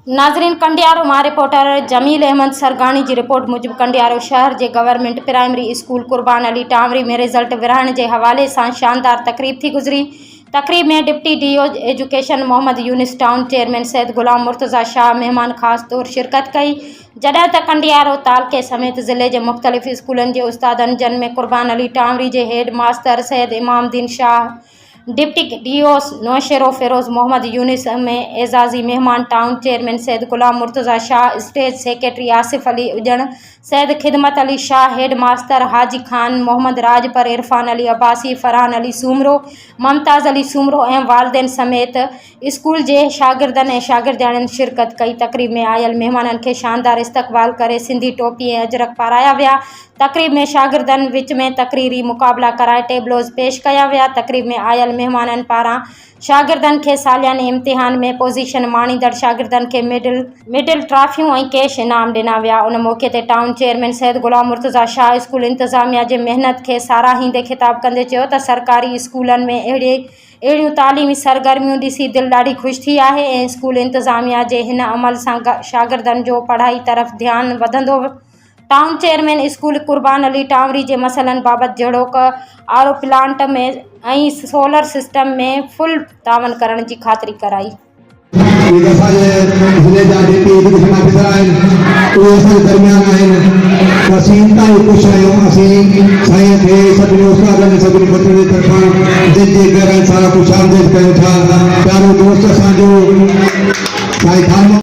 नाज़रीन, कंडियारो मां रिपोर्टर जमील अहमद सरगाणी की रिपोर्ट मुजिब कंडियारो शहर के गवर्नमेंट प्राइमरी स्कूल कुर्बान अली टावरी में रिजल्ट विरहाइण के हवाले से शानदार तकरीब थी गुजरी। तकरीब में deputy DO education Muhammad Younis, town chairman Syed Ghulam Murtaza Shah मेहमान खास तौर शिरकत कई। जॾहिं त कंडियारो तालके समेत ज़िले के मुख्तलिफ़ स्कूलन के उस्तादन, जिन में कुर्बान अली टावरी के head master Syed Imamuddin Shah, deputy DO Naushahro Feroze Muhammad Younis में एजाज़ी मेहमान, town chairman Syed Ghulam Murtaza Shah, stage secretary Asif Ali Ujan, Syed Khidmat Ali Shah, head master Haji Khan, Muhammad Raj पर, इरफान अली अब्बासी, फरहान अली सूमरो, मुमताज़ अली सूमरो और वालिदैन समेत स्कूल के शागिर्दन और शागिर्दियाणियुनि शिरकत कई। तकरीब में आयल मेहमानन के शानदार इस्तकबाल करे सिंधी टोपी और अजरक पाराया विया। तकरीब में शागिर्दन विच में तकरीरी मुकाबला कराए टेबलोज़ पेश किया विया। तकरीब में आयल मेहमानन पारा शागिर्दन के सालियानी इम्तिहान में पोजीशन माणींदड़ शागिर्दन के मेडल ट्रॉफियों और कैश इनाम दिना विया। उन मौके ते town chairman Syed Ghulam Murtaza Shah school इंतजामिया के मेहनत के साराहींदे खिताब कंदे चयो त सरकारी स्कूलन में अड़ियों तालीमी सरगर्मियों ॾिसी दिल ॾाढी खुश थी है। स्कूल इंतजामिया के हिन अमल से शागिर्दन जो पढ़ाई तरफ ध्यान वधंदो। टाउन चेयरमैन स्कूल कुर्बान अली टावरी के मसलन बाबत जड़ोक आरो प्लांट में और सोलर सिस्टम में फुल तावन करण की खातरी कराई। सारा कुछ आमदेश कयूं था। प्यारो दोस्त असांजो